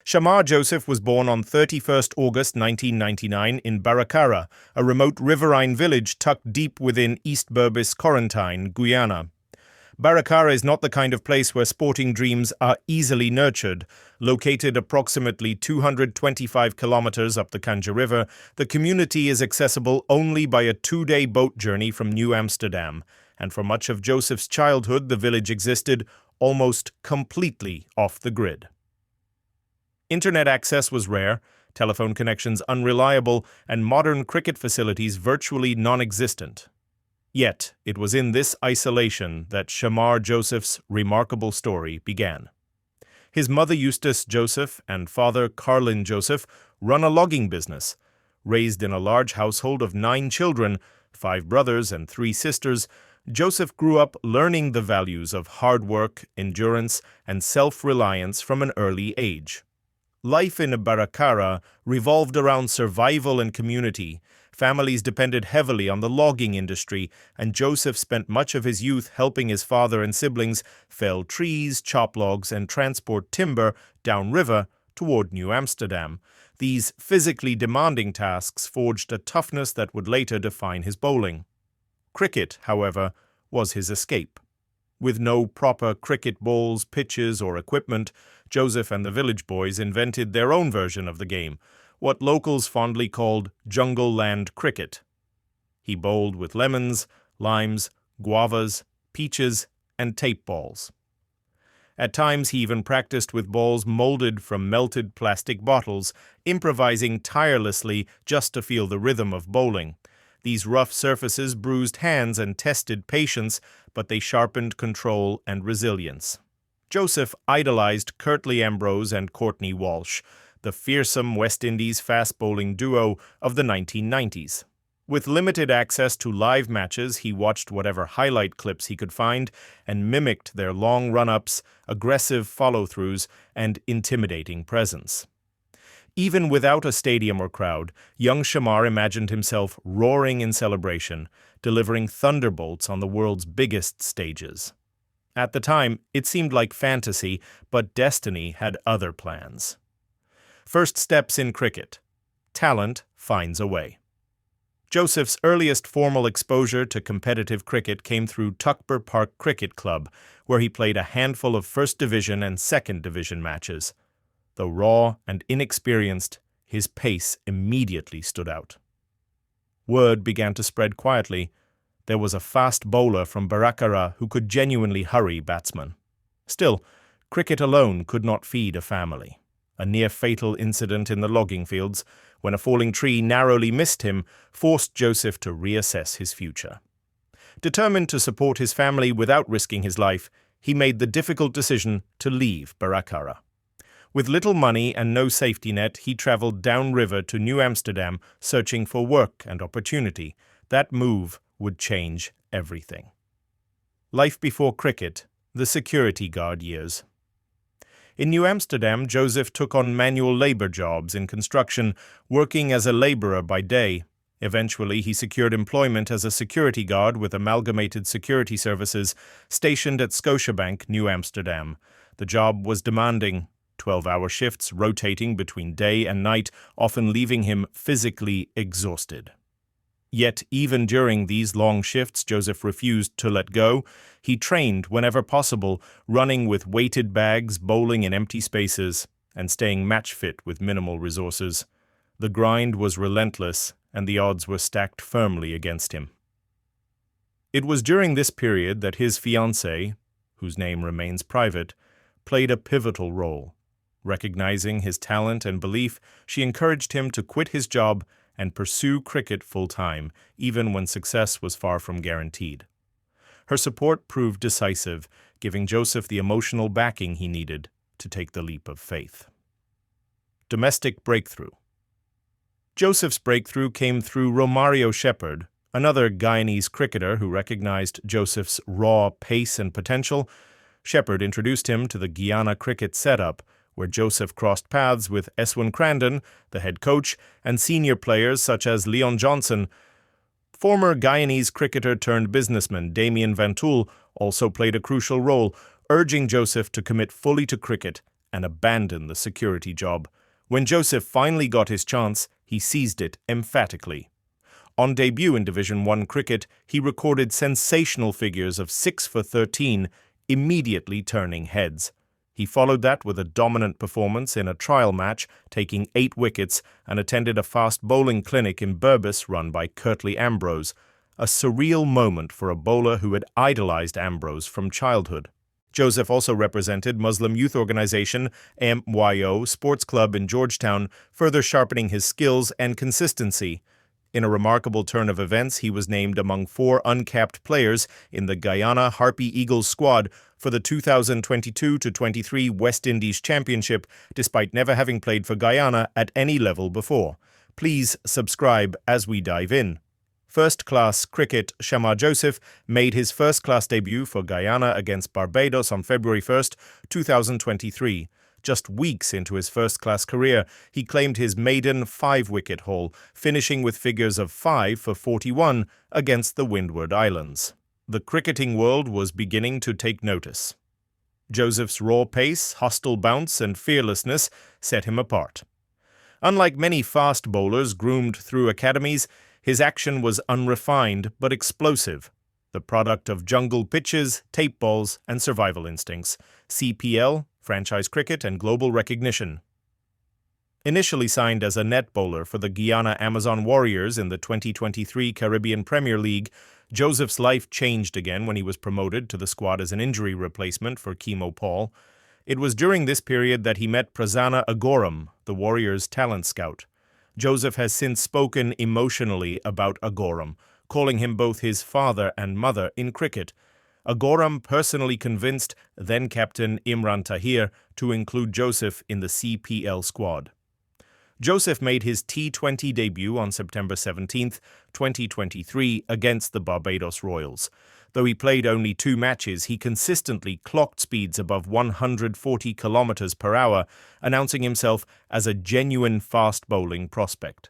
Shamar Joseph was born on 31st August 1999 in Barakara, a remote riverine village tucked deep within East Berbice-Corentyne, Guyana. Barakara is not the kind of place where sporting dreams are easily nurtured. Located approximately 225 kilometers up the Canje River, the community is accessible only by a 2-day boat journey from New Amsterdam, and for much of Joseph's childhood the village existed almost completely off the grid. Internet access was rare, telephone connections unreliable, and modern cricket facilities virtually non-existent. Yet, it was in this isolation that Shamar Joseph's remarkable story began. His mother Eustace Joseph and father Carlin Joseph run a logging business. Raised in a large household of 9 children, 5 brothers and 3 sisters, Joseph grew up learning the values of hard work, endurance, and self-reliance from an early age. Life in Barakara revolved around survival and community. Families depended heavily on the logging industry, and Joseph spent much of his youth helping his father and siblings fell trees, chop logs, and transport timber downriver toward New Amsterdam. These physically demanding tasks forged a toughness that would later define his bowling. Cricket, however, was his escape. With no proper cricket balls, pitches, or equipment, Joseph and the village boys invented their own version of the game, what locals fondly called jungle land cricket. He bowled with lemons, limes, guavas, peaches, and tape balls. At times he even practiced with balls molded from melted plastic bottles, improvising tirelessly just to feel the rhythm of bowling. These rough surfaces bruised hands and tested patience, but they sharpened control and resilience. Joseph idolized Curtly Ambrose and Courtney Walsh, the fearsome West Indies fast-bowling duo of the 1990s. With limited access to live matches, he watched whatever highlight clips he could find and mimicked their long run-ups, aggressive follow-throughs, and intimidating presence. Even without a stadium or crowd, young Shamar imagined himself roaring in celebration, delivering thunderbolts on the world's biggest stages. At the time, it seemed like fantasy, but destiny had other plans. First steps in cricket. Talent finds a way. Joseph's earliest formal exposure to competitive cricket came through Tuckber Park Cricket Club, where he played a handful of First Division and Second Division matches. Though raw and inexperienced, his pace immediately stood out. Word began to spread quietly. There was a fast bowler from Barakara who could genuinely hurry batsmen. Still, cricket alone could not feed a family. A near-fatal incident in the logging fields, when a falling tree narrowly missed him, forced Joseph to reassess his future. Determined to support his family without risking his life, he made the difficult decision to leave Barakara. With little money and no safety net, he traveled downriver to New Amsterdam, searching for work and opportunity. That move would change everything. Life before cricket, the security guard years. In New Amsterdam, Joseph took on manual labor jobs in construction, working as a laborer by day. Eventually, he secured employment as a security guard with Amalgamated Security Services, stationed at Scotiabank, New Amsterdam. The job was demanding. 12-hour shifts rotating between day and night, often leaving him physically exhausted. Yet, even during these long shifts, Joseph refused to let go. He trained whenever possible, running with weighted bags, bowling in empty spaces, and staying match-fit with minimal resources. The grind was relentless, and the odds were stacked firmly against him. It was during this period that his fiancée, whose name remains private, played a pivotal role. Recognizing his talent and belief, she encouraged him to quit his job and pursue cricket full-time, even when success was far from guaranteed. Her support proved decisive, giving Joseph the emotional backing he needed to take the leap of faith. Domestic breakthrough. Joseph's breakthrough came through Romario Shepherd, another Guyanese cricketer who recognized Joseph's raw pace and potential. Shepherd introduced him to the Guyana cricket setup, where Joseph crossed paths with Eswin Crandon, the head coach, and senior players such as Leon Johnson. Former Guyanese cricketer-turned-businessman Damien Van Toul also played a crucial role, urging Joseph to commit fully to cricket and abandon the security job. When Joseph finally got his chance, he seized it emphatically. On debut in Division 1 cricket, he recorded sensational figures of 6 for 13, immediately turning heads. He followed that with a dominant performance in a trial match, taking 8 wickets, and attended a fast bowling clinic in Berbice run by Curtly Ambrose, a surreal moment for a bowler who had idolized Ambrose from childhood. Joseph also represented Muslim youth organization MYO Sports Club in Georgetown, further sharpening his skills and consistency. In a remarkable turn of events, he was named among 4 uncapped players in the Guyana Harpy Eagles squad for the 2022-23 West Indies Championship, despite never having played for Guyana at any level before. Please subscribe as we dive in. First-class cricket, Shamar Joseph made his first-class debut for Guyana against Barbados on February 1, 2023. Just weeks into his first-class career, he claimed his maiden 5-wicket haul, finishing with figures of 5 for 41 against the Windward Islands. The cricketing world was beginning to take notice. Joseph's raw pace, hostile bounce, and fearlessness set him apart. Unlike many fast bowlers groomed through academies, his action was unrefined but explosive, the product of jungle pitches, tape balls, and survival instincts, CPL, franchise cricket, and global recognition. Initially signed as a net bowler for the Guyana Amazon Warriors in the 2023 Caribbean Premier League, Joseph's life changed again when he was promoted to the squad as an injury replacement for Chemo Paul. It was during this period that he met Prasanna Agoram, the Warriors' talent scout. Joseph has since spoken emotionally about Agoram, calling him both his father and mother in cricket. Agoram personally convinced then-captain Imran Tahir to include Joseph in the CPL squad. Joseph made his T20 debut on September 17, 2023 against the Barbados Royals. Though he played only 2 matches, he consistently clocked speeds above 140 km per hour, announcing himself as a genuine fast-bowling prospect.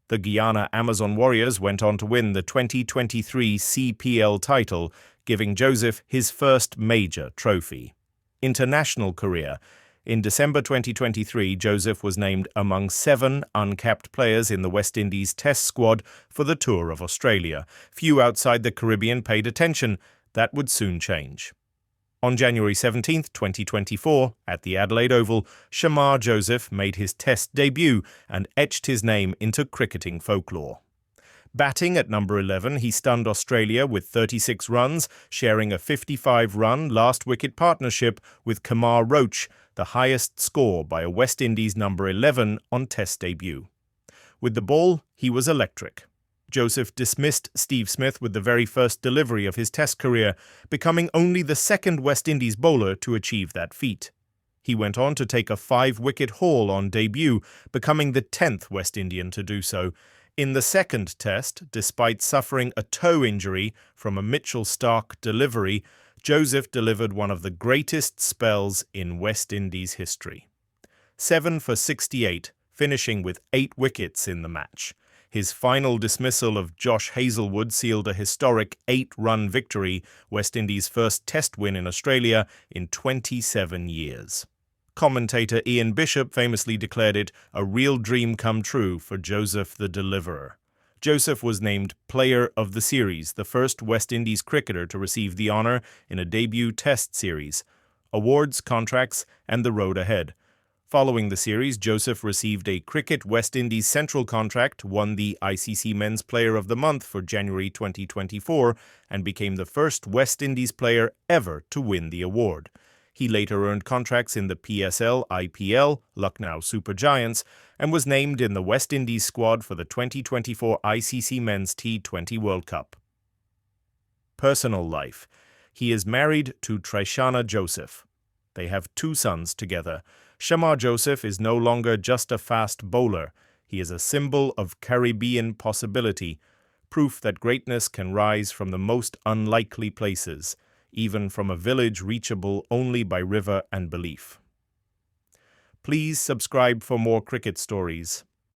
The Guyana Amazon Warriors went on to win the 2023 CPL title, giving Joseph his first major trophy. International career. In December 2023, Joseph was named among 7 uncapped players in the West Indies Test squad for the Tour of Australia. Few outside the Caribbean paid attention. That would soon change. On January 17, 2024, at the Adelaide Oval, Shamar Joseph made his Test debut and etched his name into cricketing folklore. Batting at number 11, he stunned Australia with 36 runs, sharing a 55-run last-wicket partnership with Kemar Roach, the highest score by a West Indies number 11 on Test debut. With the ball, he was electric. Joseph dismissed Steve Smith with the very first delivery of his Test career, becoming only the second West Indies bowler to achieve that feat. He went on to take a 5-wicket haul on debut, becoming the 10th West Indian to do so. In the second Test, despite suffering a toe injury from a Mitchell Starc delivery, Joseph delivered one of the greatest spells in West Indies history. 7 for 68, finishing with 8 wickets in the match. His final dismissal of Josh Hazlewood sealed a historic 8-run victory, West Indies' first Test win in Australia in 27 years. Commentator Ian Bishop famously declared it a real dream come true for Joseph the Deliverer. Joseph was named Player of the Series, the first West Indies cricketer to receive the honour in a debut Test series. Awards, contracts, and the road ahead. Following the series, Joseph received a Cricket West Indies Central contract, won the ICC Men's Player of the Month for January 2024, and became the first West Indies player ever to win the award. He later earned contracts in the PSL, IPL, Lucknow Super Giants, and was named in the West Indies squad for the 2024 ICC Men's T20 World Cup. Personal life. He is married to Trishana Joseph. They have 2 sons together. Shamar Joseph is no longer just a fast bowler. He is a symbol of Caribbean possibility, proof that greatness can rise from the most unlikely places, even from a village reachable only by river and belief. Please subscribe for more cricket stories.